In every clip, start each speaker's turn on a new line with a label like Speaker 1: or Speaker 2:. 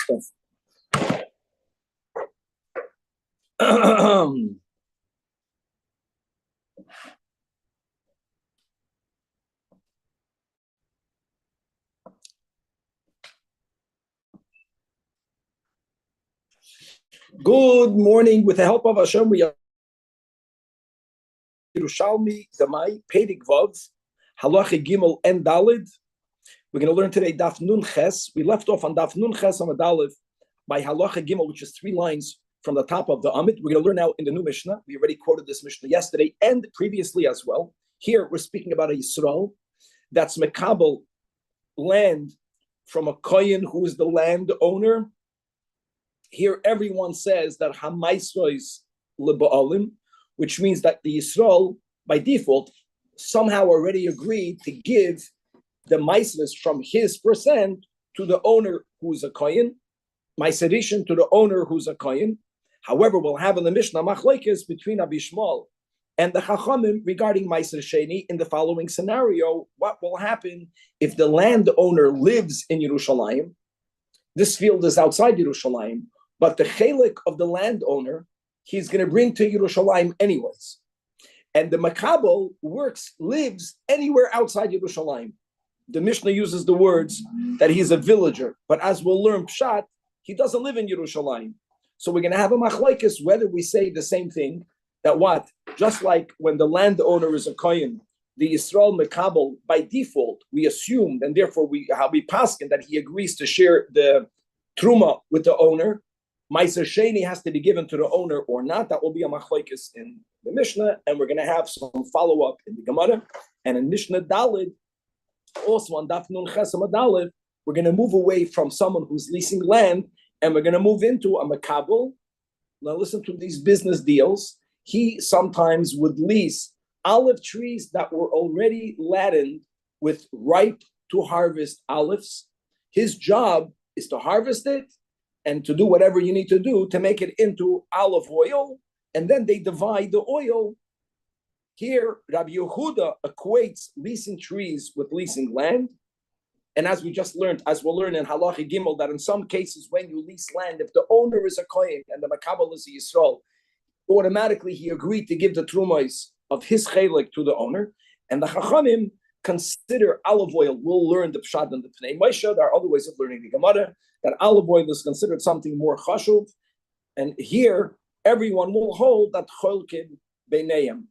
Speaker 1: stuff. Good morning. With the help of Hashem, we are Yerushalmi, Zamai, Pedig Vav, Halacha Gimel and Dalid. We're going to learn today Daf Nun Ches. We left off on Daf Nun Ches on Dalid by Halacha Gimel, which is 3 lines from the top of the Amid. We're going to learn now in the new Mishnah. We already quoted this Mishnah yesterday and previously as well. Here we're speaking about a Yisrael that's Mekabel land from a Kohen who is the landowner. Here everyone says that Hamaisrois Leba'alim, which means that the Yisrael, by default, somehow already agreed to give the Maisros from his percent to the owner who's a Kohen, Maiserishin to the owner who's a Kohen. However, we'll have in the Mishnah Machlekes between Rabbi Shmuel and the Chachamim regarding Maiser Sheni in the following scenario. What will happen if the landowner lives in Yerushalayim? This field is outside Yerushalayim, but the chelik of the landowner, he's going to bring to Yerushalayim anyways. And the Makabel lives anywhere outside Yerushalayim. The Mishnah uses the words that he's a villager, but as we'll learn Pshat, he doesn't live in Yerushalayim. So we're going to have a machlekes whether we say the same thing, that what? Just like when the landowner is a Kohen, the Yisrael Makabel, by default, we assumed, and therefore we paskin that he agrees to share the Truma with the owner. Maiser Sheni has to be given to the owner or not. That will be a machlekes in the Mishnah, and we're going to have some follow-up in the Gemara. And in Mishnah Dalid, also on Daf Nun Chesam Dalid, we're going to move away from someone who's leasing land, and we're going to move into a Makabel. Now listen to these business deals. He sometimes would lease olive trees that were already laden with ripe to harvest olives. His job is to harvest it and to do whatever you need to do to make it into olive oil, and then they divide the oil. Here, Rabbi Yehuda equates leasing trees with leasing land. And as we just learned, as we'll learn in Halacha Gimel, that in some cases when you lease land, if the owner is a Kohen and the Makabel is a Yisrael, automatically he agreed to give the Trumais of his chelik to the owner. And the Chachamim consider olive oil. We'll learn the Pshat and the Pnei Moshe. There are other ways of learning the Gemara, that olive oil is considered something more chashuv. And here, everyone will hold that cholkid beineim.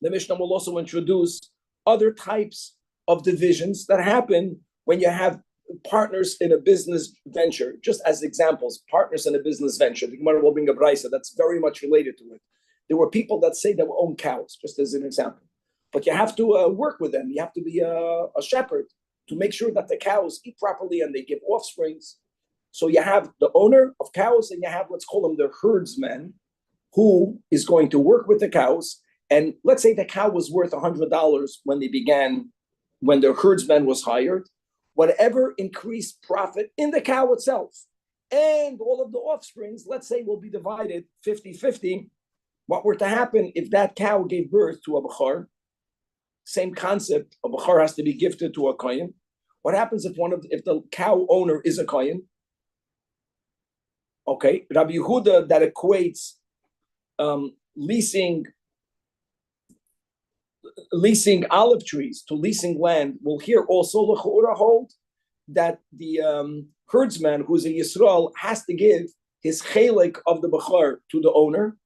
Speaker 1: The Mishnah will also introduce other types of divisions that happen when you have partners in a business venture. Just as examples, partners in a business venture. The Gemara will bring a brisa that's very much related to it. There were people that say they will own cows, just as an example. But you have to work with them. You have to be a shepherd to make sure that the cows eat properly and they give offsprings. So you have the owner of cows, and you have, let's call him the herdsman, who is going to work with the cows. And let's say the cow was worth $100 when they began, when the herdsman was hired. Whatever increased profit in the cow itself and all of the offsprings, let's say, will be divided 50-50. What were to happen if that cow gave birth to a bachar? Same concept, a bachar has to be gifted to a kohen. What happens if the cow owner is a kohen? Okay, Rabbi Yehuda that equates leasing olive trees to leasing land will here also l'chora hold that the herdsman who's a Yisrael has to give his chelik of the bachar to the owner.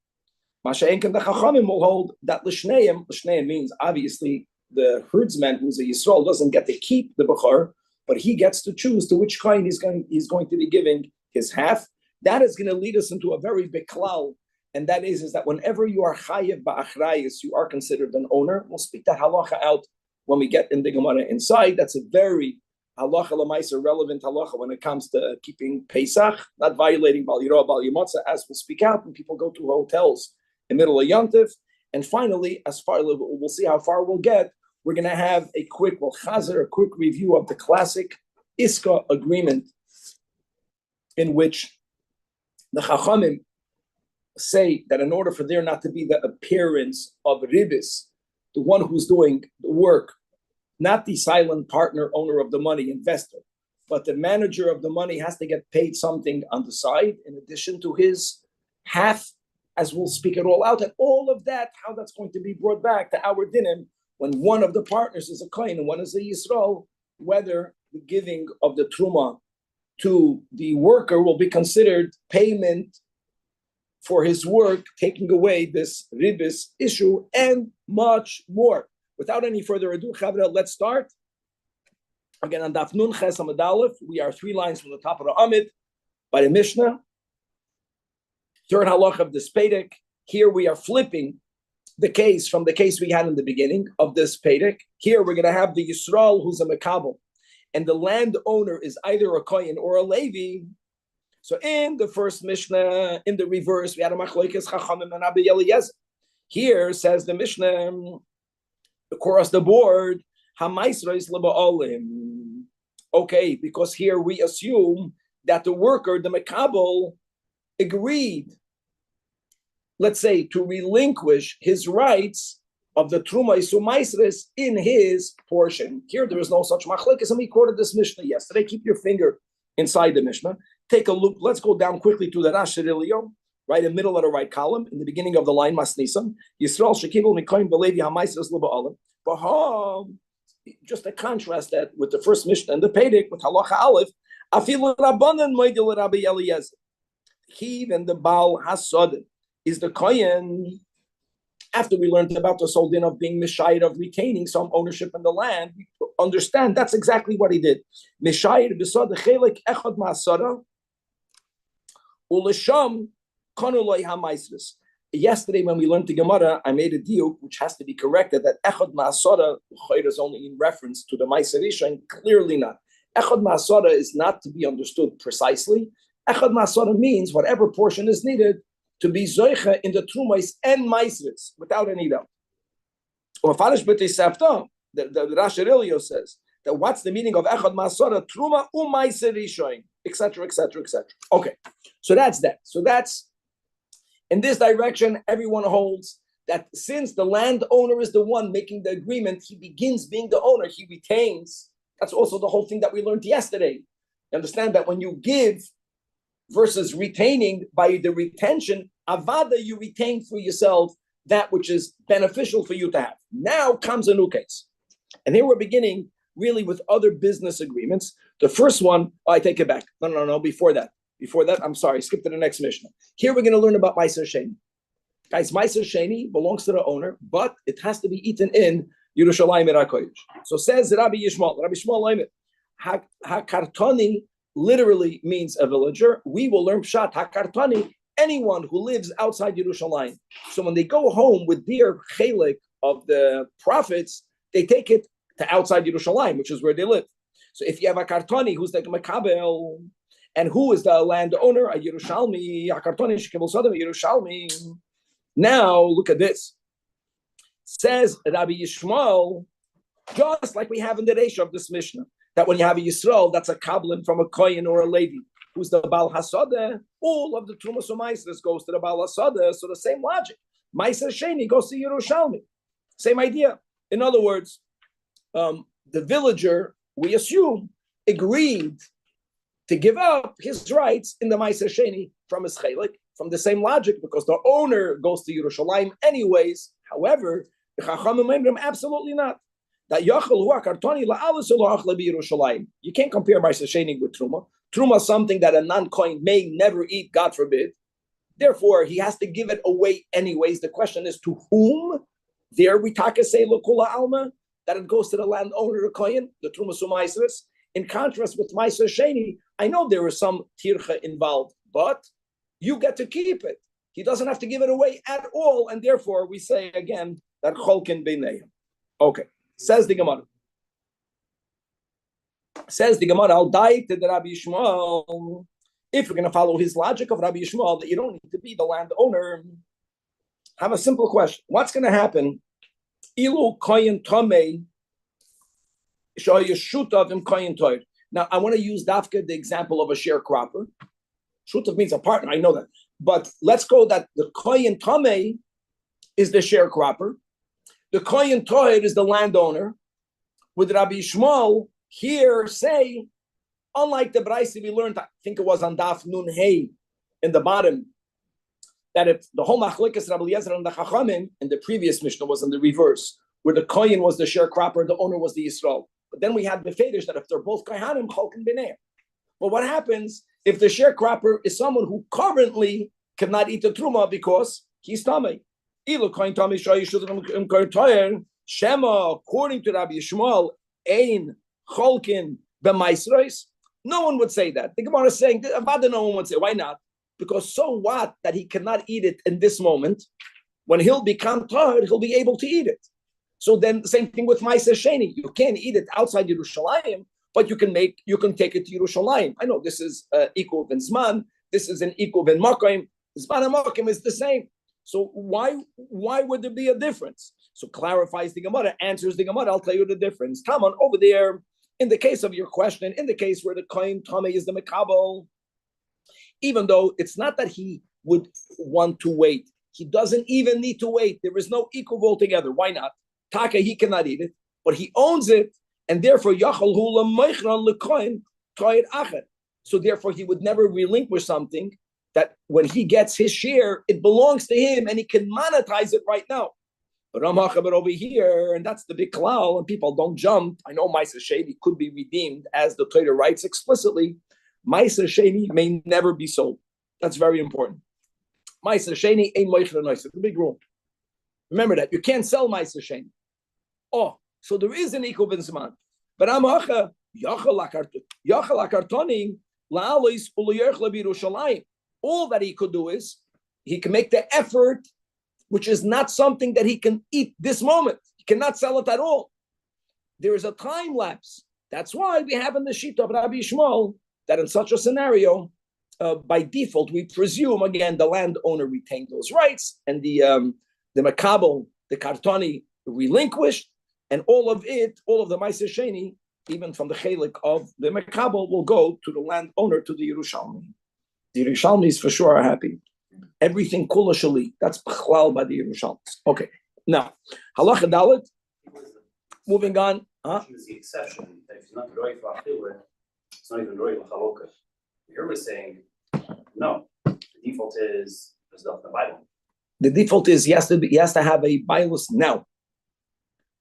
Speaker 1: Masha'enken the Chachamim will hold that l'shneim means obviously the herdsman who's a Yisrael doesn't get to keep the bachar, but he gets to choose to which kind he's going to be giving his half. That is going to lead us into a very big klal, and that is that whenever you are chayev ba'achrayis, you are considered an owner. We'll speak that halacha out when we get in the Gemara inside. That's a very halacha l'maisa relevant halacha when it comes to keeping Pesach, not violating Bal Yirah, Bal Yimotza, as we'll speak out when people go to hotels in the middle of Yom Tov. And finally, as far we'll see how far we'll get, we're going to have a quick review of the classic Iska agreement, in which the Chachamim say that in order for there not to be the appearance of ribis, the one who's doing the work, not the silent partner, owner of the money, investor, but the manager of the money has to get paid something on the side in addition to his half, as we'll speak it all out. And all of that, how that's going to be brought back to our dinim when one of the partners is a kohen and one is a Yisrael, whether the giving of the truma to the worker will be considered payment for his work, taking away this ribis issue, and much more. Without any further ado, Chavra, let's start. Again, on Daf Nun Ches Amud Aleph, we are 3 lines from the top of the Amid by the Mishnah. Third halach of this Pedek. Here we are flipping the case from the case we had in the beginning of this Pedek. Here we're going to have the Yisrael who's a Mekabel, and the landowner is either a Kohen or a Levi. So in the first Mishnah, in the reverse, we had a Machlokes Chachamim and Rabbi Eliezer. Here says the Mishnah, across the board, Hamaisra is Leba'olim. Okay, because here we assume that the worker, the Mekabel, agreed, let's say, to relinquish his rights of the Truma Isumaisres in his portion. Here there is no such machlekes, and we quoted this Mishnah yesterday. Keep your finger inside the Mishnah. Take a look. Let's go down quickly to the Rash Ilio, right in the middle of the right column, in the beginning of the line, Masnisam. Yisrael Shekibel Mikoim Belevi Hamaisres Leba'olim. But just to contrast that with the first Mishnah and the Pedek with Halacha Aleph, Afilu Rabbanan Moedel Rabbi Eliezer. Even the Baal Hasod is the Kohen. After we learned about the Soldin of being Mishayir, of retaining some ownership in the land, we understand that's exactly what he did. Mishayir Besod Chelek Echad Ma'asara Ulesham Konuloi HaMaisris. Yesterday, when we learned the Gemara, I made a deal which has to be corrected, that Echad Ma'asara is only in reference to the Ma'aser Isha, and clearly not. Echad Ma'asara is not to be understood precisely. Echad Ma'asara means whatever portion is needed to be Zoicha in the Trumais and Maisris, without any doubt. The Rash Ilio says that what's the meaning of Echad Ma'asara? Truma Ma'aser Isha, etc., etc., etc. Okay, so that's that. So that's, in this direction, everyone holds that since the landowner is the one making the agreement, he begins being the owner, he retains. That's also the whole thing that we learned yesterday. You understand that when you give versus retaining, by the retention, avada, you retain for yourself that which is beneficial for you to have. Now comes a new case. And here we're beginning really with other business agreements. The first one, I take it back. No, before that, I'm sorry, skip to the next Mishnah. Here we're going to learn about Ma'aser Sheni. Guys, Ma'aser Sheni belongs to the owner, but it has to be eaten in Yerushalmi HaKodesh. So says Rabbi Yishmael, HaKartoni literally means a villager. We will learn Pshat, HaKartoni, anyone who lives outside Yerushalayim. So when they go home with their chelik of the profits, they take it to outside Yerushalayim, which is where they live. So if you have a Kartoni who's like a Makabel, and who is the landowner? A Yerushalmi, a Kartoni, Shekibel Sodom, a Yerushalmi. Now look at this. Says Rabbi Yishmael, just like we have in the Reisha of this Mishnah, that when you have a Yisrael, that's a Kabbalah from a Kohen or a Levi, who's the Baal Hasadeh, all of the Trumas or Maisers goes to the Baal Hasadeh. So the same logic. Ma'aser Sheni goes to Yerushalmi. Same idea. In other words, the villager, we assume, agreed to give up his rights in the Ma'aser Sheni from his chelik, from the same logic, because the owner goes to Yerushalayim anyways. However, the Chachamim absolutely not. That Yachal Hu Kartoni la'alis lo'achle b'Yerushalayim. You can't compare Ma'aser Sheni with Truma. Truma is something that a non-Kohen may never eat, God forbid. Therefore, he has to give it away anyways. The question is to whom? There we say Lokula Alma, that it goes to the landowner, the Kohen, the Truma Sumaisris. In contrast with Ma'aser Sheni, I know there is some tircha involved, but you get to keep it. He doesn't have to give it away at all, and therefore we say again that Cholkin B'neihem. Okay, says the Gemara. I'll die to the Rabbi Yishmael. If we're going to follow his logic of Rabbi Yishmael, that you don't need to be the landowner, have a simple question. What's going to happen? Ilu koyin tomei shoyeshutav im koyin toir. Now, I want to use Dafka, the example of a sharecropper. Shutav means a partner, I know that. But let's go that the koyin tomei is the sharecropper. The koyin toir is the landowner. With Rabbi Yishmael, here say Unlike the Braisi we learned, I think it was on Daf Nun Hey in the bottom, that if the whole Machlikas Rabbi Eliezer and the Chachamim in the previous Mishnah was in the reverse, where the Kohen was the sharecropper, the owner was the Yisrael. But then we had Befedish that if they're both Kohanim, Cholkin B'nei. But what happens if the sharecropper is someone who currently cannot eat the Truma because he's Tamei? Shema, according to Rabbi Yishmael, Ein Cholkin B'maisros. No one would say that. The Gemara is saying, Avada, no one would say. Why not? Because so what that he cannot eat it in this moment? When he'll become tired, he'll be able to eat it. So then the same thing with Ma'aser Sheni. You can't eat it outside Yerushalayim, but you can take it to Yerushalayim. I know this is equal in Zman. This is an equal in Makim. Zman and Makim is the same. So why would there be a difference? So clarifies the Gemara, answers the Gemara. I'll tell you the difference. Come on, over there, in the case of your question, in the case where the Kohen Tamei is the Mekabel, even though it's not that he would want to wait, he doesn't even need to wait. There is no equal altogether. Why not? Taka, he cannot eat it, but he owns it, and therefore Yachal Hula Meichran LeKohen Toyed Achet. So therefore he would never relinquish something that when he gets his share, it belongs to him and he can monetize it right now. But over here, and that's the big klal, and people don't jump. I know Ma'aser Sheni could be redeemed, as the Torah writes explicitly. Ma'aser Sheni may never be sold. That's very important. Ma'aser Sheni ain't moichel nois. It's a big rule. Remember that. You can't sell Ma'aser Sheni. Oh, so there is an equal b'zman. But Amacha, Yachal Akartoni, La'alois Uluyerch Lebirushalayim. All that he could do is, he can make the effort, which is not something that he can eat this moment. He cannot sell it at all. There is a time lapse. That's why we have in the sheet of Rabbi Yishmael that in such a scenario, by default, we presume, again, the landowner retained those rights, and the Makabel, the Kartoni, relinquished, and all of the Ma'aser Sheni, even from the chelik of the Makabel, will go to the landowner, to the Yerushalmi. The Yerushalmis for sure are happy. Everything kula shali. That's b'chlal by the Yerushalmis. Okay. Now, halacha dalet. Moving on.
Speaker 2: Is the exception that if it's not roy for achilur, it's not even roy for chaloka. Here we're saying no. The default is the Bible.
Speaker 1: The default is he has to have a bailus now.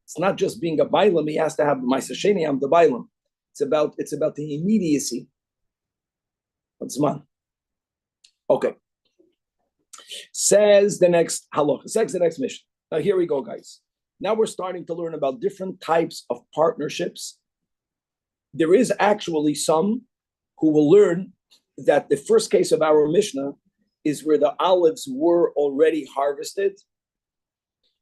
Speaker 1: It's not just being a bailam. He has to have Ma'aser Sheni. I'm the bailam. It's about the immediacy. What's man? Okay. Says the next halacha. Says the next mission. Now here we go, guys. Now we're starting to learn about different types of partnerships. There is actually some who will learn that the first case of our Mishnah is where the olives were already harvested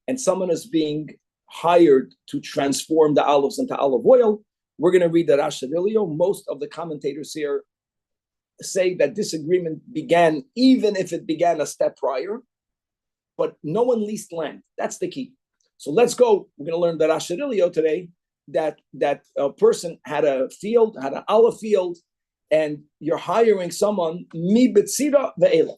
Speaker 1: and someone is being hired to transform the olives into olive oil. We're going to read the Rashavilio. Most of the commentators here say that this agreement began, even if it began a step prior, but no one leased land. That's the key. So let's go. We're going to learn the Rashavilio today, that a person had an olive field, and you're hiring someone, mi betzira ve'elach.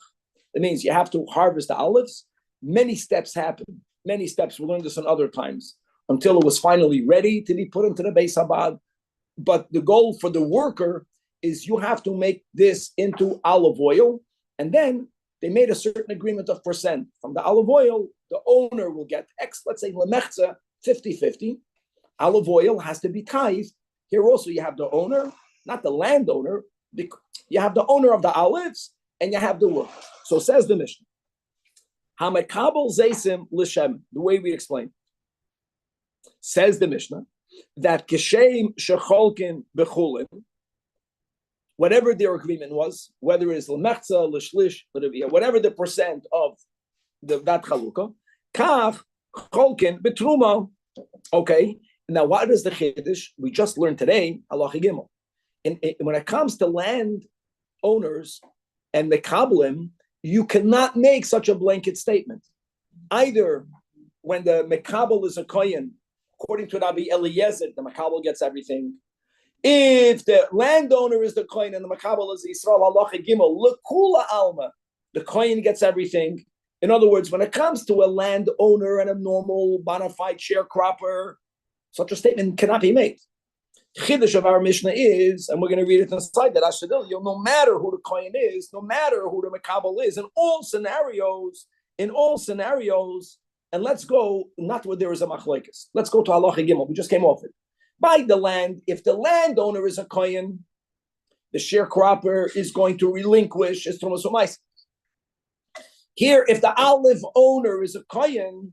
Speaker 1: That means you have to harvest the olives. Many steps happen. Many steps. We'll learn this in other times, until it was finally ready to be put into the Beis Habad. But the goal for the worker is you have to make this into olive oil. And then they made a certain agreement of percent. From the olive oil, the owner will get X, let's say lemechza, 50-50. Olive oil has to be tithed. Here also you have the owner, not the landowner. You have the owner of the olives and you have the worker. So says the Mishnah. Hamekabel zeisim l'shem, the way we explain. Says the Mishnah that kishem shecholkin bechulin, whatever their agreement was, whether it's l'mechza, l'shlish, whatever the percent of that chalukah, kach cholkin betruma. Okay, now what is the chiddush? We just learned today, halacha gimel. When it comes to land owners and mekabelim, you cannot make such a blanket statement. Either when the mekabel is a kohen, according to Rabbi Eliezer, the mekabel gets everything. If the landowner is the kohen and the mekabel is Yisrael, halacha gimel, lekula alma, the kohen gets everything. In other words, when it comes to a landowner and a normal bona fide sharecropper, such a statement cannot be made. Chiddush of our Mishnah is, and we're going to read it inside that Ashadil, no matter who the kohen is, no matter who the Makabal is, in all scenarios, and let's go, not where there is a machlekes. Let's go to Halacha Gimel. We just came off it. By the land, if the landowner is a kohen, the sharecropper is going to relinquish his Tumas U'Mais. Here, if the olive owner is a kohen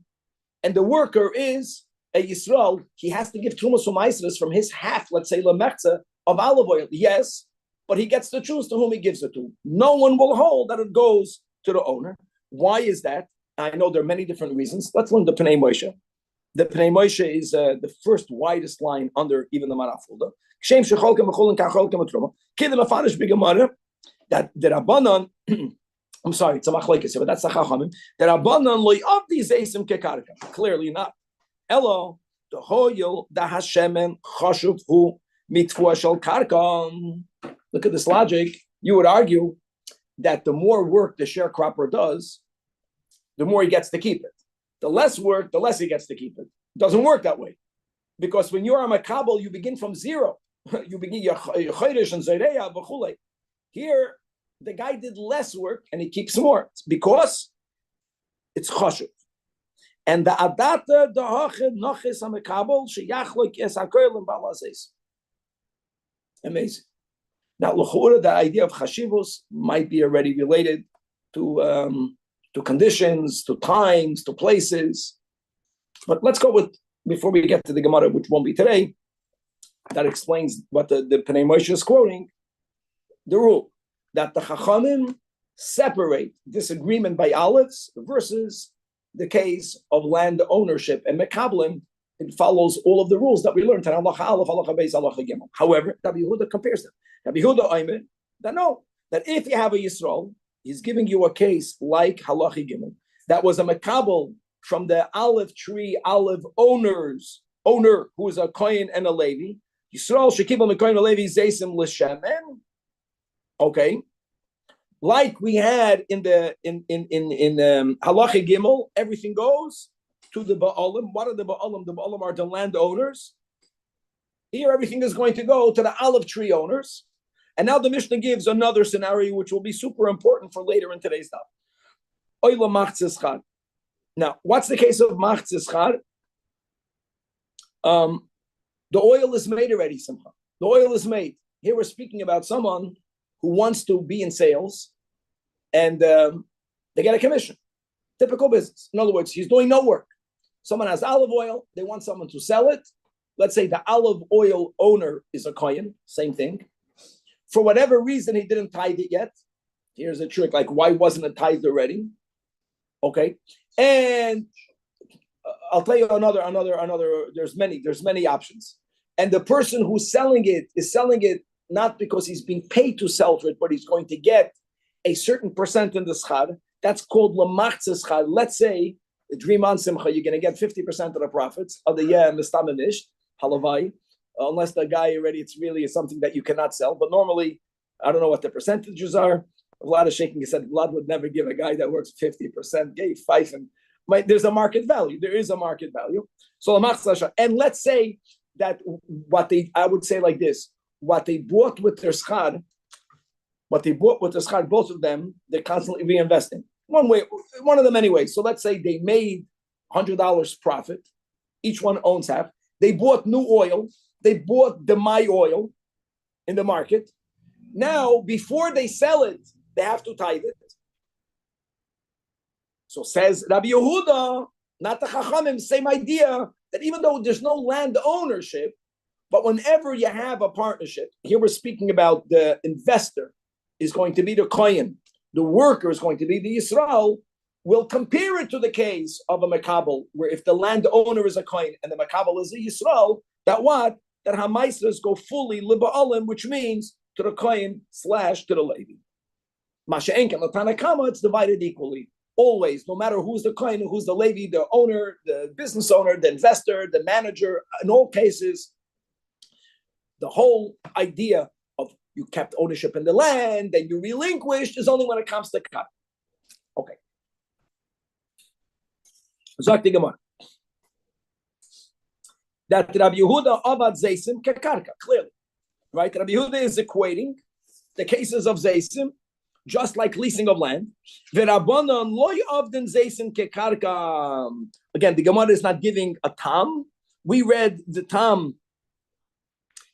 Speaker 1: and the worker is a Yisrael, he has to give Tumas U'Maisros from his half, let's say, lemechza of olive oil. Yes, but he gets to choose to whom he gives it to. No one will hold that it goes to the owner. Why is that? I know there are many different reasons. Let's learn the Pnei Moshe. The Pnei Moshe is the first widest line under even the Marafulda. That the Rabbanon, I'm sorry, it's a machlekes, but that's the Chachamim. The Rabbanon loy of these esim kekarka. Clearly not. Hello, the hoyel the hashemen chashuv hu mitfua shel karka. Look at this logic. You would argue that the more work the sharecropper does, the more he gets to keep it. The less work, the less he gets to keep it. It doesn't work that way. Because when you're a makabel, you begin from zero. You begin your chodesh and zayreya v'chulei. Here, the guy did less work and he keeps more. It's because it's chashuv. And the adata the hachid nachis hamakabel sheyachlik es hakolim balazes. Amazing. Now, l'chura, the idea of chashivus might be already related to conditions, to times, to places. But let's go with, before we get to the Gemara, which won't be today, that explains what the Pnei Moshe is quoting, the rule that the Chachamim separate disagreement by olives versus the case of land ownership and Mekablim. It follows all of the rules that we learned. However, Rabbi Yehuda compares them. Rabbi Yehuda Oimer, that no, that if you have a Yisrael, he's giving you a case like Halachi Gimel, that was a Mekabel from the olive tree, olive owner who is a Kohen and a Levi. Yisrael shekibel mekohen Levi zeisim l'shemen. Okay, like we had in Halachi Gimel, everything goes to the Ba'alim. What are the Ba'alim? The Ba'alim are the landowners. Here, everything is going to go to the olive tree owners. And now the Mishnah gives another scenario which will be super important for later in today's talk. Oila machzis chad. Now, what's the case of machzis chad? The oil is made already, Simcha. The oil is made. Here we're speaking about someone who wants to be in sales and they get a commission. Typical business. In other words, he's doing no work. Someone has olive oil. They want someone to sell it. Let's say the olive oil owner is a kohen. Same thing. For whatever reason, he didn't tithe it yet. Here's a trick. Like, why wasn't it tithed already? Okay. And I'll tell you another. There's many options. And the person who's selling it is selling it not because he's being paid to sell it, but he's going to get a certain percent in the schar. That's called lamachzes schar. Let's say the dream on simcha, you're going to get 50% of the profits of the year mistamanish halavai, unless the guy already it's really something that you cannot sell. But normally, I don't know what the percentages are. A lot of shaking. He said Vlad would never give a guy that works 50%. Gave five, and there's a market value. There is a market value. So lamachzes, and let's say that I would say like this: what they bought with their schar, both of them, they're constantly reinvesting. One of the many ways. So let's say they made $100 profit. Each one owns half. They bought new oil. They bought the my oil in the market. Now, before they sell it, they have to tithe it. So says Rabbi Yehuda, not the Chachamim, same idea, that even though there's no land ownership, but whenever you have a partnership, here we're speaking about the investor is going to be the kohen, the worker is going to be the Yisrael. We'll compare it to the case of a makabel, where if the landowner is a kohen and the makabel is a Yisrael, that hamaisras go fully liba'alim, which means to the kohen / to the Levi. Masha'enken l'tanakama, it's divided equally. Always, no matter who's the kohen, who's the Levi, the owner, the business owner, the investor, the manager, in all cases, the whole idea of you kept ownership in the land and you relinquished is only when it comes to cut. Okay. Zajac the Gemara. that Rabbi Yehuda avad zeisim kekarka, clearly, right? Rabbi Yehuda is equating the cases of zeisim just like leasing of land. V'Rabbanan lo yavden zeisim kekarka. Again, the Gemara is not giving a tam. We read the tam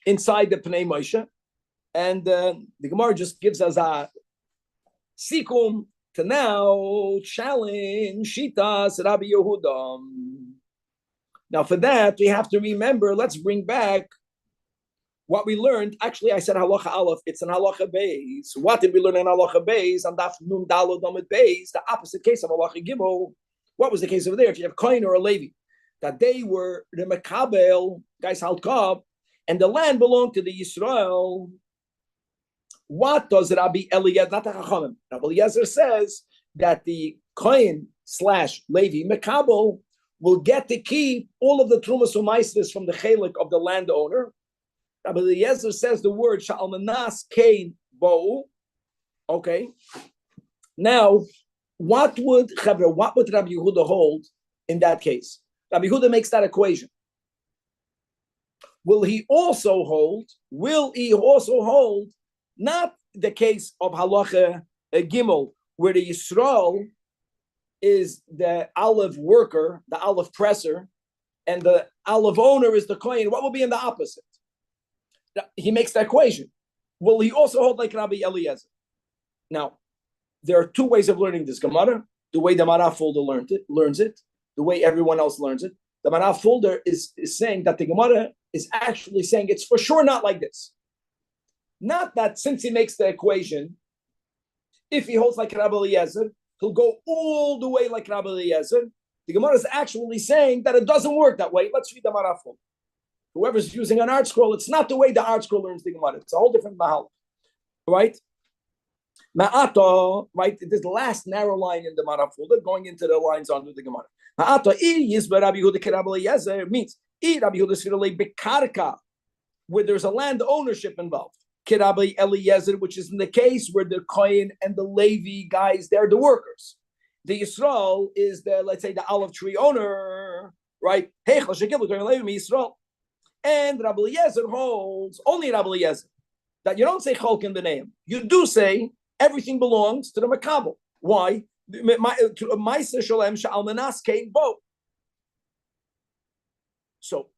Speaker 1: inside the Pnei Moshe, and the Gemara just gives us a sikum to now challenge Shitas Rabbi Yehuda. Now, for that, we have to remember, let's bring back what we learned. Actually, I said halacha aleph, it's an halacha beis. What did we learn in halacha beis? And daf nun dalod amid beis, the opposite case of halacha gimel. What was the case over there? If you have Kohen or a Levi, that they were the Mekabel, guys halkab, and the land belonged to the Yisrael. What does Rabbi Eliezer, not the Chachamim, Rabbi Eliezer says that the Kohen / Levi Mekabel will get to keep all of the Trumas Umaisvis from the Chelik of the landowner. Rabbi Eliezer says the word Sha'almanas Kain Bo. Okay. Now, what would Rabbi Yehuda hold in that case? Rabbi Yehuda makes that equation. Will he also hold not the case of halacha gimel, where the Yisrael is the olive worker, the olive presser, and the olive owner is the kohen? What will be in the opposite? He makes the equation. Will he also hold like Rabbi Eliezer? Now, there are two ways of learning this Gemara. The way the Maraf folder learns it, the way everyone else learns it. The Maraf folder is saying that the Gemara is actually saying it's for sure not like this. Not that since he makes the equation, if he holds like Rabbi Eliezer, he'll go all the way like Rabbi Eliezer. The Gemara is actually saying that it doesn't work that way. Let's read the Maraf folder. Whoever's using an art scroll, it's not the way the art scroll learns the Gemara. It's a whole different mahal, right? Ma'ata, right? This last narrow line in the Maraf folder, going into the lines under the Gemara. Ma'ata yizba Rabbi Yehuda Rabbi Eliezer means Rabbi Yehuda bekarka, where there's a land ownership involved. Rabbi Eliezer, which is in the case where the Kohen and the Levi guys, they're the workers. The Yisrael is the, let's say, the olive tree owner, right? And Rabbi Eliezer holds, only Rabbi Eliezer, that you don't say Cholk in the name. You do say everything belongs to the Makabel. Why? So,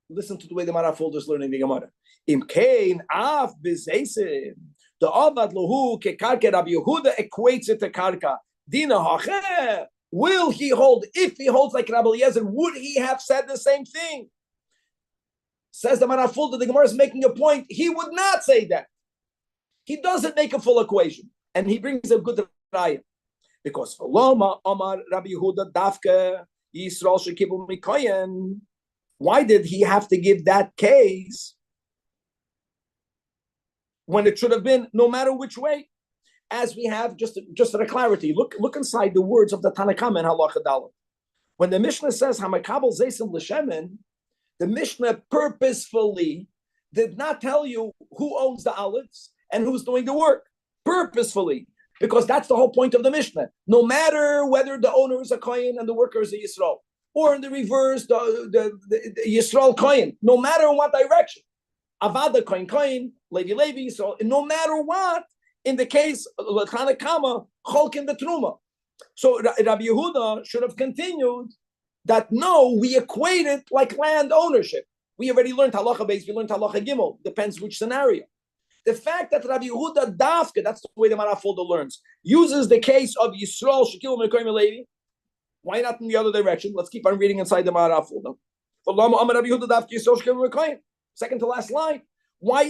Speaker 1: listen to the way the Maraf folder is learning the Gemara. Im kain af bezeisim, the avad lohu kekarke Rabbi Yehuda equates it to karka. Dina hache. Will he hold? If he holds like Rabbi Eliezer, would he have said the same thing? Says the Maraf folder, the Gemara is making a point. He would not say that. He doesn't make a full equation, and he brings a good raya. Because for Loma Omar Rabbi Yehuda Dafke Yisrael Shekibu Mikoyen. Why did he have to give that case when it should have been no matter which way? As we have just for the clarity, look inside the words of the Tanakam and Halacha Dalet. When the Mishnah says Hamakabel Zeisim L'Shemen, the Mishnah purposefully did not tell you who owns the olives and who's doing the work. Purposefully. Because that's the whole point of the Mishnah. No matter whether the owner is a Kohen and the worker is a Yisrael, or in the reverse, the Yisrael Kohen, no matter in what direction. Avada Kohen, Levi, so no matter what, in the case of Tanakama, Cholk in the Truma. So Rabbi Yehuda should have continued that no, we equate it like land ownership. We already learned halacha base, we learned halacha gimel, depends which scenario. The fact that Rabbi Yehuda Dafke, that's the way the Maraf folder learns, uses the case of Yisrael, Shekil, Mekoim, Levi. Why not in the other direction? Let's keep on reading inside the Maraf folder. Second to last line. Why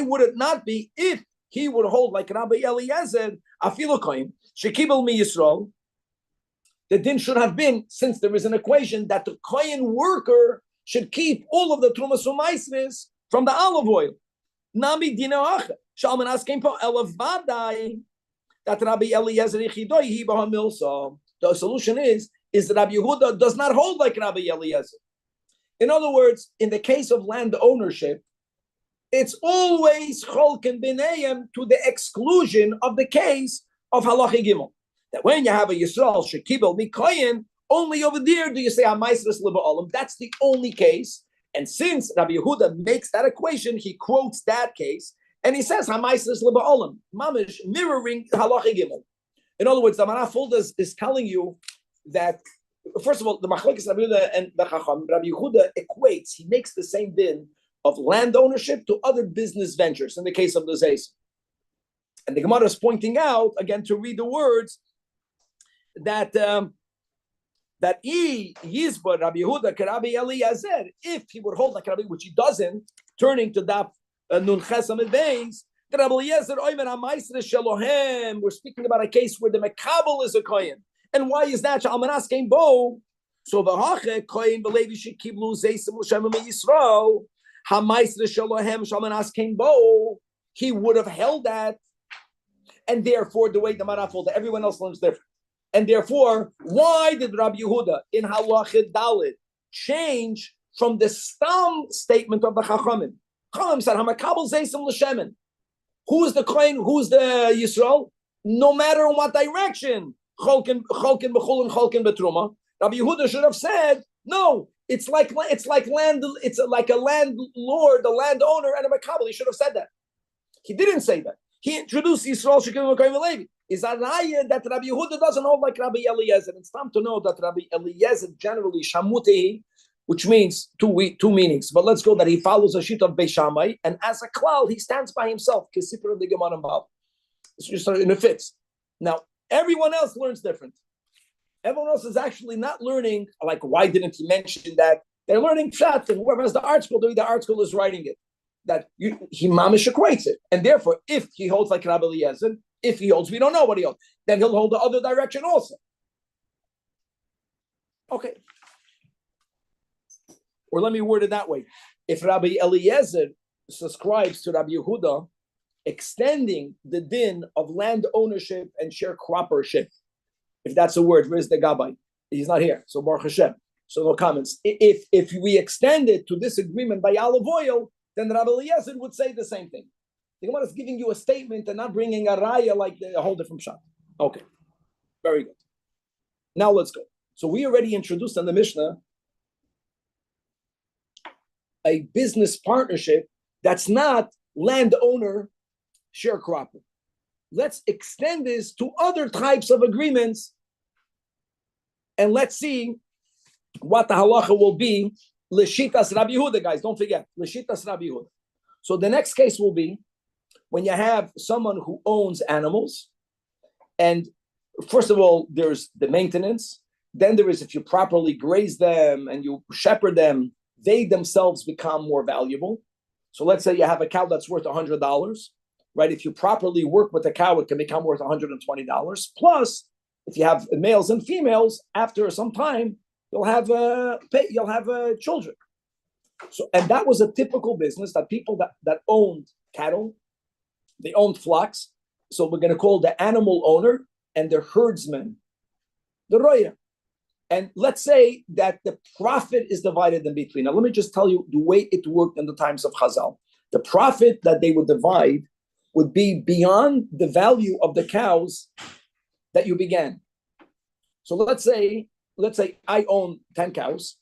Speaker 1: would it not be if he would hold like Rabbi Eliezer, Afilu Koim, Shekibel mi Yisrael? The din should have been, since there is an equation, that the Kohen worker should keep all of the Trumas Umaisvis from the olive oil. Nami dinaach. Shalman asking for elevadai that Rabbi Eliezer ichidoi hiba hamilsa. The solution is that Rabbi Yehuda does not hold like Rabbi Eliezer. In other words, in the case of land ownership, it's always cholken b'neim to the exclusion of the case of halacha gimel. That when you have a Yisrael shekibel mikoyin, only over there do you say amaisras liba'olim. That's the only case. And since Rabbi Yehuda makes that equation, he quotes that case, and he says, "Hamaisis leba'olam," mamish mirroring halacha gimel. In other words, the Manafulda is telling you that, first of all, the Machlokes Rabbi Yehuda and the Chacham, Rabbi Yehuda equates, he makes the same din of land ownership to other business ventures in the case of the Zajac. And the Gemara is pointing out, again, to read the words, that that Yizba Rabbi Yehuda Rabbi Eliezer, if he would hold like Rabbi, which he doesn't, turning to Daf Nun Chesam Beis, that Rabbi Eliezer Oymer HaMaisre Shelohem, we're speaking about a case where the Mekabel is a Kohen. And why is that? Shalmanas came bo. So the Hache Kohen Belevi Shekiblu Zeisim L'Shem Yisrael HaMaisre Shelohem Shalmanas came bo. He would have held that, and therefore the way the Marafol, that everyone else learns different. And therefore, why did Rabbi Yehuda in Halachah Dalit change from the stam statement of the Chachamim? Chachamim said, "Hamakabel Zeisim L'Shemen." Who's the Kohen? Who's the Yisrael? No matter in what direction, Cholkin B'chul and Cholkin B'truma. Rabbi Yehuda should have said, "No, it's like land. It's like a landlord, a landowner, and a Makabel." He should have said that. He didn't say that. He introduced Yisrael Shekim Kohen Levi. Is a raya that Rabbi Yehuda doesn't hold like Rabbi Eliezer. It's time to know that Rabbi Eliezer generally shamutehi, which means two meanings. But let's go that he follows a sheet of Beis Shammai, and as a klal, he stands by himself. Kesipur of the Gemara Bav. It's just in a fits. Now, everyone else learns different. Everyone else is actually not learning, like, why didn't he mention that? They're learning pshat, and whoever has the art school doing the art school is writing it. That he mamish equates it. And therefore, if he holds like Rabbi Eliezer, if he holds, we don't know what he holds, then he'll hold the other direction also. Okay. Or let me word it that way. If Rabbi Eliezer subscribes to Rabbi Yehuda, extending the din of land ownership and sharecroppership, if that's a word, where's the Gabbai? He's not here. So Baruch Hashem. So no comments. If we extend it to this agreement by olive oil, then Rabbi Eliezer would say the same thing. The Gemara is giving you a statement and not bringing a raya like a whole different shot. Okay, very good. Now let's go. So we already introduced in the Mishnah a business partnership that's not landowner sharecropper. Let's extend this to other types of agreements, and let's see what the halacha will be. L'shitas Rabbi Yehuda, guys, don't forget l'shitas Rabbi Yehuda. So the next case will be when you have someone who owns animals, and first of all, there's the maintenance. Then there is, if you properly graze them and you shepherd them, they themselves become more valuable. So let's say you have a cow that's worth $100, right? If you properly work with a cow, it can become worth $120. Plus, if you have males and females, after some time, you'll have children. So, and that was a typical business that people that owned cattle, they owned flocks. So we're going to call the animal owner and the herdsman, the roya. And let's say that the profit is divided in between. Now, let me just tell you the way it worked in the times of Chazal. The profit that they would divide would be beyond the value of the cows that you began. So let's say I own 10 cows,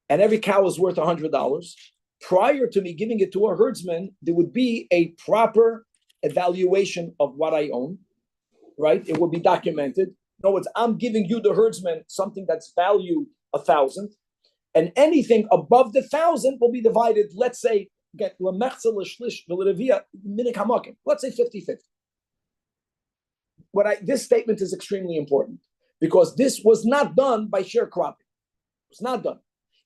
Speaker 1: and every cow is worth $100. Prior to me giving it to a herdsman, there would be a proper evaluation of what I own, right? It would be documented. In other words, I'm giving you, the herdsman, something that's valued 1,000, and anything above the 1,000 will be divided, let's say, let's say 50-50. This statement is extremely important because this was not done by sharecropping. It's not done.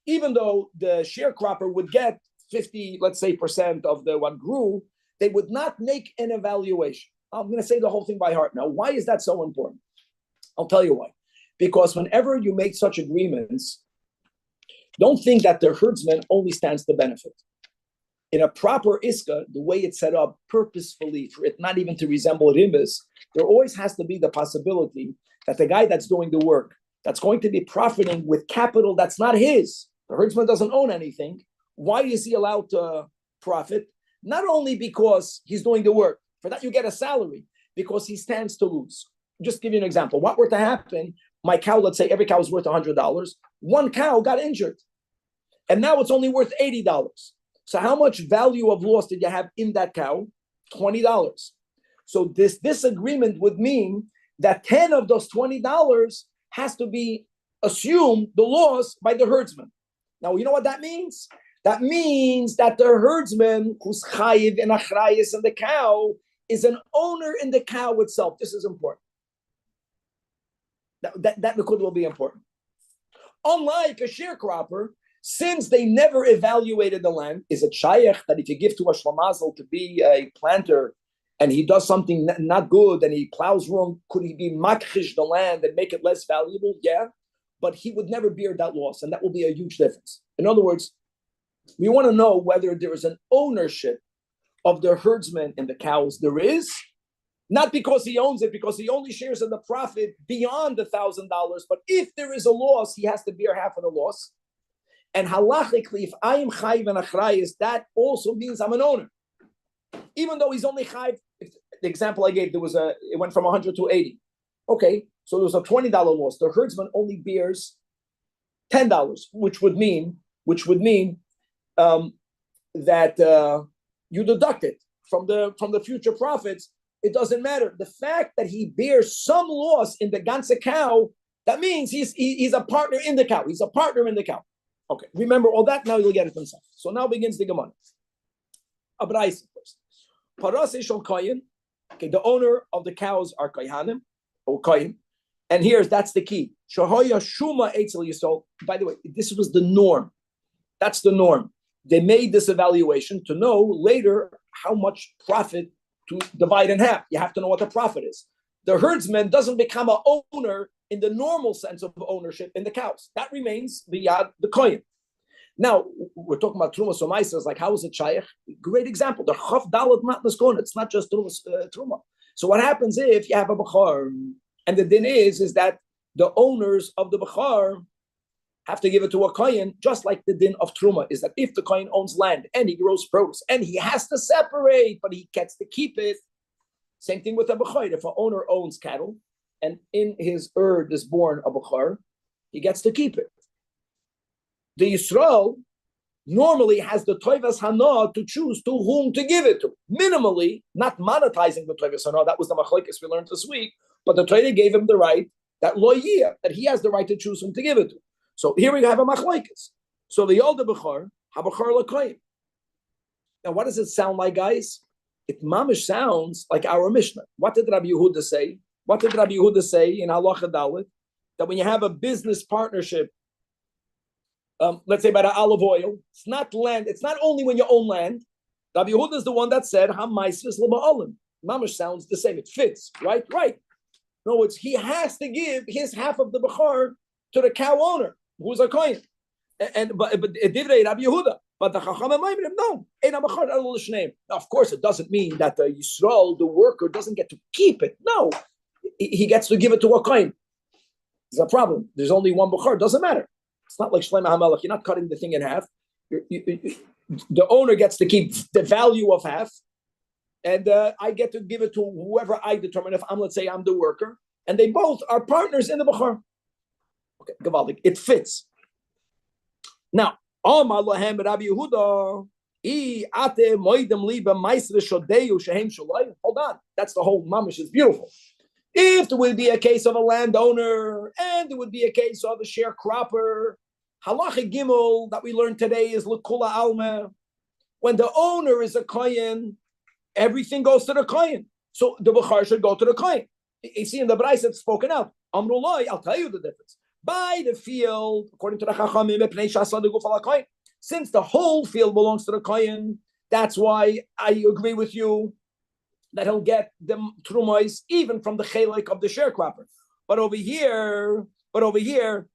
Speaker 1: Even though the sharecropper would get 50, let's say, % of the what grew, they would not make an evaluation. I'm going to say the whole thing by heart now. Why is that so important? I'll tell you why. Because whenever you make such agreements, don't think that the herdsman only stands to benefit. In a proper iska, the way it's set up purposefully for it not even to resemble rimbus, there always has to be the possibility that the guy that's doing the work, that's going to be profiting with capital that's not his. The herdsman doesn't own anything. Why is he allowed to profit? Not only because he's doing the work, for that you get a salary, because he stands to lose. Just give you an example. What were to happen? My cow, let's say every cow is worth $100. One cow got injured. and now it's only worth $80. So how much value of loss did you have in that cow? $20. So this agreement would mean that 10 of those $20 has to be assumed the loss by the herdsman. Now, you know what that means? That means that the herdsman who's chayiv and achrayis in the cow is an owner in the cow itself. This is important. That will be important. Unlike a sharecropper, since they never evaluated the land, is it shayach that if you give to a shlamazel to be a planter and he does something not good and he plows wrong, could he be makhish the land and make it less valuable? Yeah, but he would never bear that loss, and that will be a huge difference. In other words, we want to know whether there is an ownership of the herdsman in the cows. There is, not because he owns it, because he only shares in the profit beyond $1,000. But if there is a loss, he has to bear half of the loss. And halachically, if I am chayiv and achrayis, that also means I'm an owner, even though he's only chayiv. The example I gave, it went from 100 to 80. Okay, so there was a $20 loss. The herdsman only bears $10, which would mean that you deduct it from the future profits. It doesn't matter. The fact that he bears some loss in the ganze cow, that means he's a partner in the cow. He's a partner in the cow. Okay, remember all that. Now you'll get it himself. So now begins the Gemara. Abraisa first. Parase shel koyin. Okay, the owner of the cows are kohanim or koyin, and that's the key. Shahoya shuma eitzel yisol. By the way, this was the norm. That's the norm. They made this evaluation to know later how much profit to divide in half. You have to know what the profit is. The herdsman doesn't become an owner in the normal sense of ownership in the cows. That remains the kohen. Now, we're talking about Truma Somaisas, like how is it Shaykh? Great example. The Chaf Dalat not Niskon. It's not just Truma. So what happens if you have a Bechar, and the din is that the owners of the Bechar have to give it to a kohen, just like the din of Truma is that if the kohen owns land and he grows produce and he has to separate, but he gets to keep it. Same thing with a Bechar. If an owner owns cattle and in his herd is born a Bechar, he gets to keep it. The Yisrael normally has the Toivas Hana to choose to whom to give it to. Minimally, not monetizing the Toivas Hana. That was the machlokes we learned this week. But the Torah gave him the right, that loyia, that he has the right to choose whom to give it to. So here we have a machlokes. So the Yolda Bechar, HaBechar L'Koyim. Now what does it sound like, guys? It mamish sounds like our Mishnah. What did Rabbi Yehuda say? What did Rabbi Yehuda say in Halacha Dalet? That when you have a business partnership, let's say by the olive oil, it's not land. It's not only when you own land. Rabbi Yehuda is the one that said, "Hamaisvis leba'alim." Mamish sounds the same. It fits, right? Right. In other words, he has to give his half of the bechar to the cow owner, who's a kohen. But divrei Rabbi Yehuda. But the Chachamim no, ein bechar al l'shneim. Of course, it doesn't mean that the Yisrael, the worker, doesn't get to keep it. No, he gets to give it to a kohen. There's a problem. There's only one bechar. Doesn't matter. It's not like Shlomo HaMelech. You're not cutting the thing in half. The owner gets to keep the value of half, and I get to give it to whoever I determine. If let's say I'm the worker, and they both are partners in the bechar. Okay, Gavaldik. It fits. Now, Amar lahem Rabbi Yehuda, hold on. That's the whole mamish. It's beautiful. If there would be a case of a landowner and there would be a case of a sharecropper, halacha gimel that we learned today is l'kula alma. When the owner is a kohen, everything goes to the kohen. So the bechar should go to the kohen. You see in the Brayse it's spoken out. Amrullah, I'll tell you the difference. By the field, according to the Chachamim, since the whole field belongs to the kohen, that's why I agree with you that he'll get the trumos even from the chelik of the sharecropper. But over here, gufa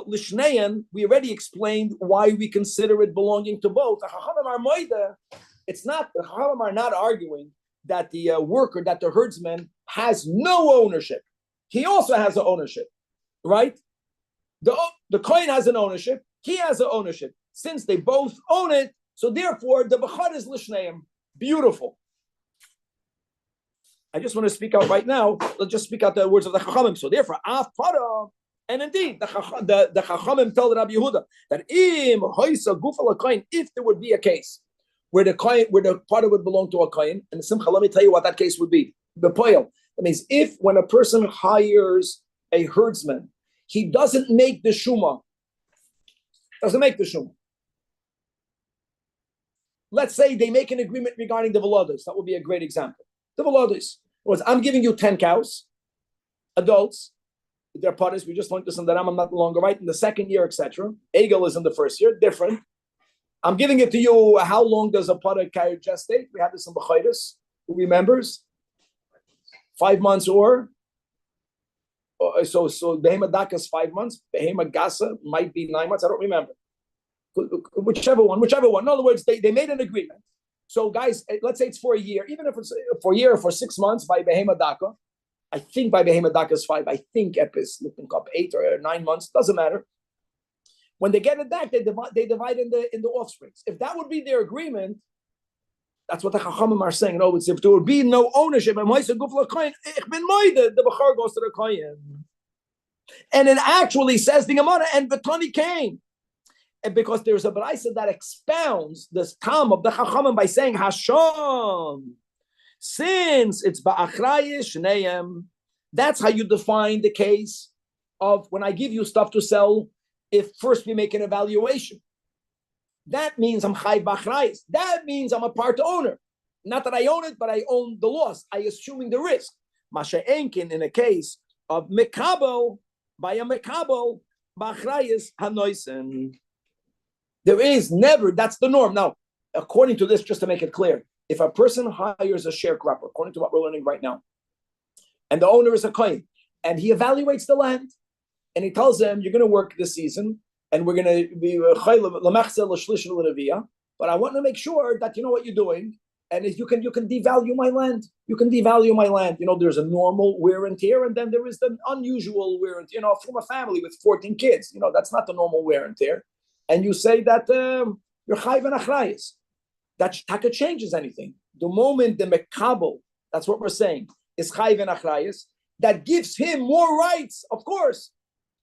Speaker 1: lishneyan, we already explained why we consider it belonging to both. The Chachamim are moida. It's not the Chachamim are not arguing that the worker, that the herdsman has no ownership. He also has an ownership, right? The kohen has an ownership. He has an ownership. Since they both own it, so therefore the bechad is lishneim. Beautiful. I just want to speak out right now. Let's just speak out the words of the Chachamim. So therefore, af para And indeed, the Chachamim tell Rabbi Yehuda that if there would be a case where the party would belong to a kohen, and Simcha, let me tell you what that case would be. The poil. That means if when a person hires a herdsman, he doesn't make the shuma. Let's say they make an agreement regarding the velodos. That would be a great example. The velodos was, I'm giving you 10 cows, adults. They're parties. We just learned this in the Ram, I'm not longer right in the second year, etc. Egel is in the first year, different. I'm giving it to you. How long does a potter carry gestate? We have this in B'chayris. Who remembers? 5 months or so Behema Daka is 5 months. Behema Gasa might be 9 months. I don't remember. Whichever one. In other words, they made an agreement. So guys, let's say it's for a year. Even if it's for a year or for 6 months by Behema Daka. I think by Behema Daka is 5. I think Epis looking up 8 or 9 months. Doesn't matter. When they get it back, they divide in the offsprings. If that would be their agreement, that's what the Chachamim are saying. No, if there would be no ownership, the Bechar goes to the Kohen. And it actually says the Gemara, and Betani came. And because there's a Baraisa that expounds this Tam of the Chachamim by saying Hasham. Since it's Ba'achrayish Shneim, that's how you define the case of when I give you stuff to sell, if first we make an evaluation. That means I'm Chai Ba'achrayis. That means I'm a part owner. Not that I own it, but I own the loss. I assuming the risk. Masha Enkin, in a case of Mekabel, by a Mekabel, Ba'achrayis Hanoisen. There is never, that's the norm. Now, according to this, just to make it clear, if a person hires a sharecropper, according to what we're learning right now, and the owner is a kohen, and he evaluates the land, and he tells them, you're going to work this season, and we're going to be but I want to make sure that you know what you're doing, and if you can devalue my land. You can devalue my land. There's a normal wear and tear, and then there is the unusual wear and tear. From a family with 14 kids, that's not the normal wear and tear. And you say that you're chayv and achrayis. That taka changes anything. The moment the mekabel, that's what we're saying, is chayv and achrayis, that gives him more rights, of course,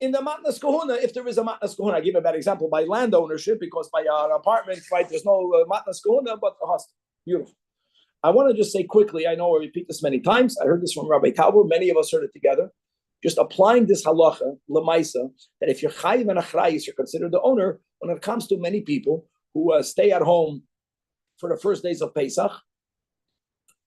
Speaker 1: in the matnas kahuna, if there is a matnas kahuna. I give a bad example by land ownership, because by an apartment, right, there's no matnas kahuna, but a hostel. Beautiful. I want to just say quickly, I know I repeat this many times, I heard this from Rabbi Talmud, many of us heard it together, just applying this halacha, lemaisa, that if you're chayv and achrayis, you're considered the owner. When it comes to many people who stay at home for the first days of Pesach,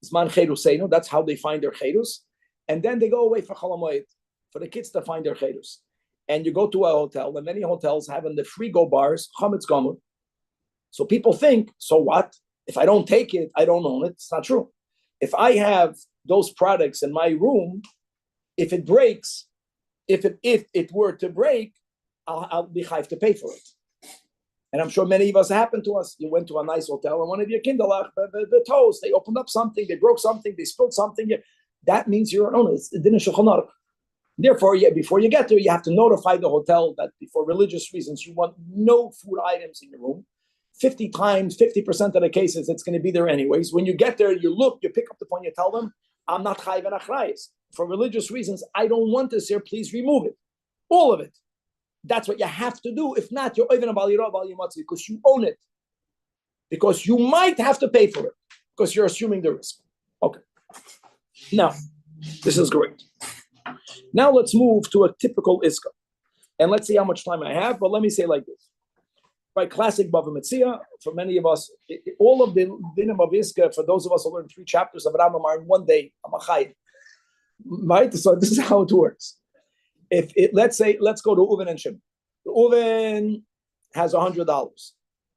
Speaker 1: Zman Cheruseinu, that's how they find their Cherus, and then they go away for Chol HaMoed, for the kids to find their Cherus. And you go to a hotel, and many hotels have in the free go bars, Chametz Gamur. So people think, so what? If I don't take it, I don't own it. It's not true. If I have those products in my room, if it breaks, if it were to break, I'll be chayv to pay for it. And I'm sure many of us happened to us. You went to a nice hotel and one of your kinderlach, the toes, they opened up something, they broke something, they spilled something. That means you're an owner. It's the din of Shulchan Aruch. Therefore, before you get there, you have to notify the hotel that for religious reasons, you want no food items in your room. 50% of the cases, it's going to be there anyways. When you get there, you look, you pick up the phone, you tell them, I'm not chayv and achrayis. For religious reasons, I don't want this here. Please remove it. All of it. That's what you have to do. If not, you're even about because you own it. Because you might have to pay for it. Because you're assuming the risk. Okay. Now, this is great. Now let's move to a typical iska. And let's see how much time I have. But let me say like this. Right, classic Bava Metzia. For many of us, all of the dinim of iska, for those of us who learn 3 chapters of Rambam are in one day. Right? So this is how it works. Let's go to Uven and Shimon. Uven has $100.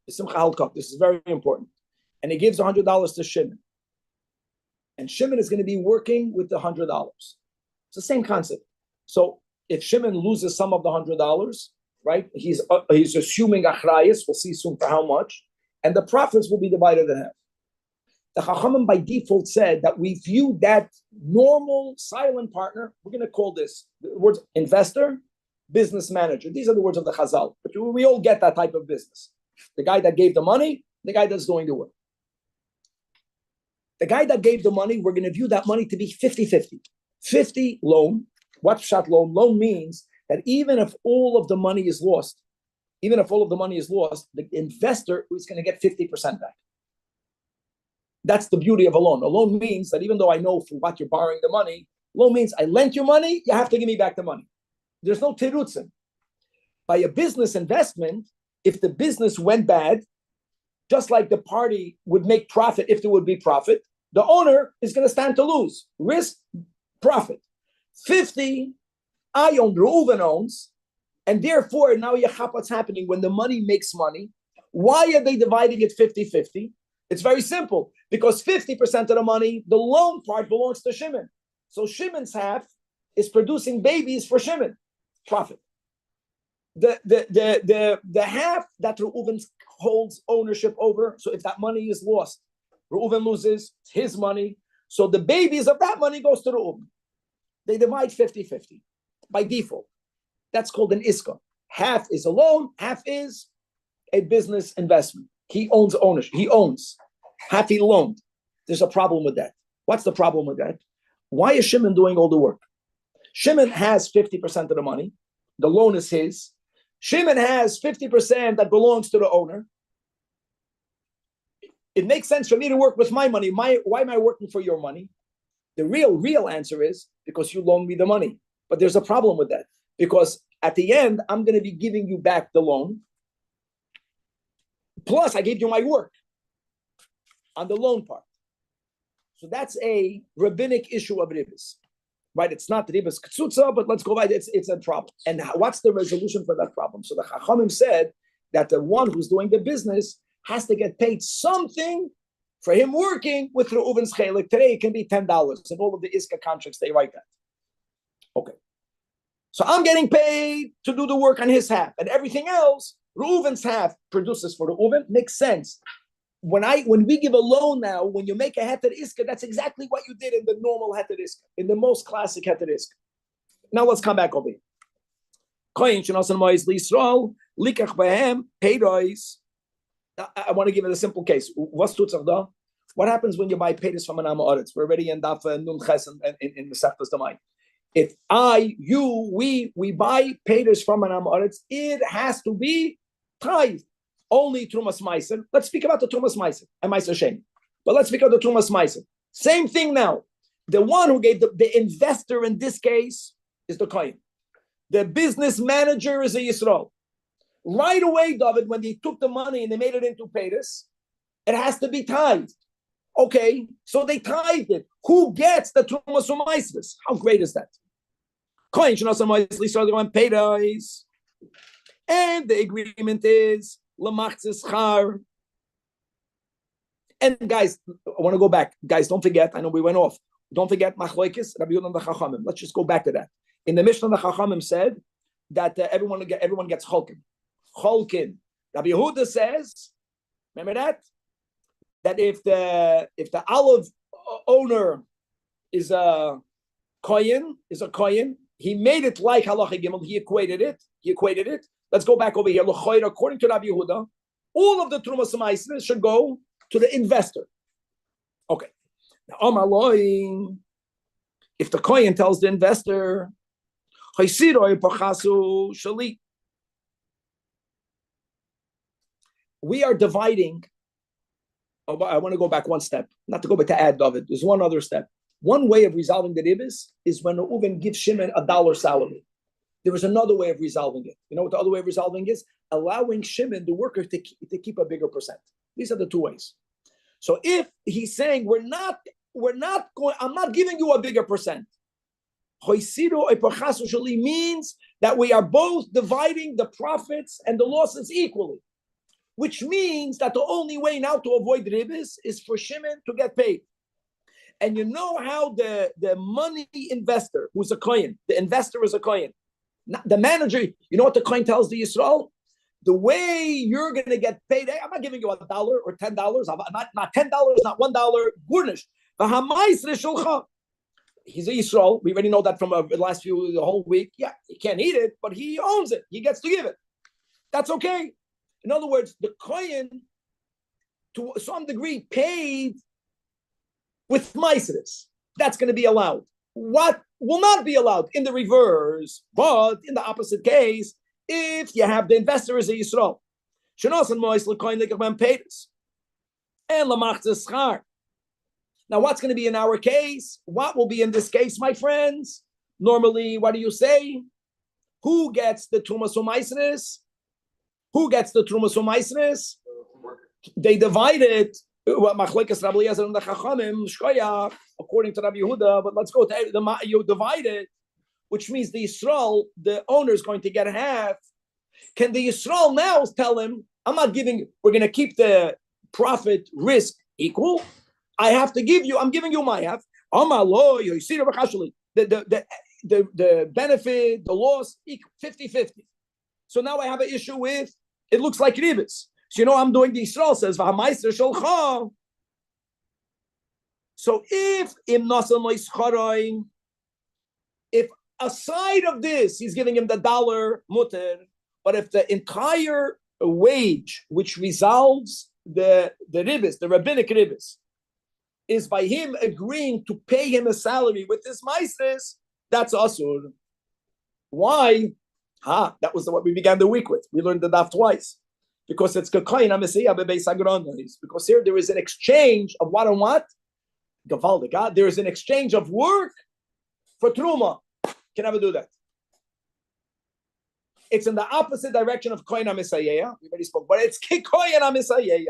Speaker 1: Simcha Halkot. This is very important. And he gives $100 to Shimon. And Shimon is going to be working with the $100. It's the same concept. So if Shimon loses some of the $100, right, he's assuming achrayis. We'll see soon for how much. And the profits will be divided in half. The Chachamim by default said that we view that normal silent partner, we're going to call this the words investor, business manager. These are the words of the Chazal. But we all get that type of business. The guy that gave the money, the guy that's doing the work. The guy that gave the money, we're going to view that money to be 50-50. 50 loan. What's pshat loan? Loan means that even if all of the money is lost, the investor is going to get 50% back. That's the beauty of a loan. A loan means that even though I know for what you're borrowing the money, loan means I lent you money, you have to give me back the money. There's no terutzim. By a business investment, if the business went bad, just like the party would make profit if there would be profit, the owner is going to stand to lose. Risk, profit. 50, I own, Reuven owns, and therefore now what's happening when the money makes money. Why are they dividing it 50-50? It's very simple, because 50% of the money, the loan part belongs to Shimon. So Shimon's half is producing babies for Shimon. Profit. The half that Reuven holds ownership over, so if that money is lost, Reuven loses, it's his money. So the babies of that money goes to Reuven. They divide 50-50 by default. That's called an iska. Half is a loan, half is a business investment. He owns ownership. He owns. Half he loaned. There's a problem with that. What's the problem with that? Why is Shimon doing all the work? Shimon has 50% of the money. The loan is his. Shimon has 50% that belongs to the owner. It makes sense for me to work with my money. Why am I working for your money? The real answer is because you loaned me the money. But there's a problem with that. Because at the end, I'm going to be giving you back the loan. Plus, I gave you my work on the loan part. So that's a rabbinic issue of ribbis. Right? It's not ribbis ktsutza, but let's go right. It's a problem. And what's the resolution for that problem? So the Chachamim said that the one who's doing the business has to get paid something for him working with Reuven's chelik. Today it can be $10. In all of the Iska contracts, they write that. Okay. So I'm getting paid to do the work on his half, and everything else, Reuven's half produces for Reuven. Makes sense. When we give a loan now, when you make a heter iska, that's exactly what you did in the normal heter iska, in the most classic heter iska. Now let's come back over here. I want to give it a simple case. What happens when you buy payers from an Amoritz? We're already in Daf Nun Ches in the Seftas Damai. If we buy payers from an Amoritz, it has to be tithe. Only Trumas Meiser. Let's speak about the Trumas Meiser and Meiser Shem. But let's speak about the Trumas Meiser. Same thing now. The one who gave the investor in this case is the Kohen. The business manager is a Yisrael. Right away, David, when they took the money and they made it into payers, it has to be tithed. Okay, so they tithed it. Who gets the Trumas Meiser? How great is that? Kohen Shnos payers. And the agreement is and guys, I want to go back. Guys, don't forget, I know we went off. Don't forget Machloikis, Rabbi Yehuda and the Chachamim. Let's just go back to that. In the Mishnah, the Chachamim said that everyone gets Cholkin. Cholkin. Rabbi Yehuda says, remember that? That if the olive owner is a kohen, he made it like halacha gimel, he equated it. Let's go back over here. According to Rabbi Yehuda, all of the Trumas Meiser should go to the investor. Okay. Now, if the Kohen tells the investor, we are dividing. Oh, I want to go back one step. Not to go back to add, David. There's one other step. One way of resolving the ribbis is when Reuven gives Shimon $1 salary. There is another way of resolving it. You know what the other way of resolving is? Allowing Shimon, the worker, to keep a bigger percent. These are the two ways. So if he's saying I'm not giving you a bigger percent. Means that we are both dividing the profits and the losses equally, which means that the only way now to avoid ribbis is for Shimon to get paid. And you know how the money investor, who's a kohen, the investor is a kohen. The manager, you know what the coin tells the Yisrael? The way you're going to get paid, hey, I'm not giving you $1 or $10, not $10, not $1, garnished. He's a Yisrael. We already know that from the last the whole week. Yeah, he can't eat it, but he owns it. He gets to give it. That's okay. In other words, the coin, to some degree, paid with Meiseris. That's going to be allowed. What will not be allowed in the reverse, but in the opposite case, if you have the investor as a Yisrael. Now, what's going to be in our case? What will be in this case, my friends? Normally, what do you say? Who gets the Trumas Umaisris? Who gets the Trumas Umaisris? They divide it. According to Rabbi Yehuda, but let's go to you divide it, which means the Yisrael, the owner, is going to get half. Can the Yisrael now tell him, I'm not giving, we're going to keep the profit risk equal. I have to give you, I'm giving you my half. The benefit, the loss, 50-50. So now I have an issue with, it looks like ribis. So I'm doing the Yisrael says, so if aside of this, he's giving him the dollar mutter, but if the entire wage, which resolves the ribis, the rabbinic ribis, is by him agreeing to pay him a salary with his maestris, that's asur. Why? That was what we began the week with. We learned the daf twice. Because it's because here there is an exchange of what and what? Gavaldik. There is an exchange of work for truma. Can never do that. It's in the opposite direction of koyin hamisayeh. We already spoke, but it's koyin hamisayeh.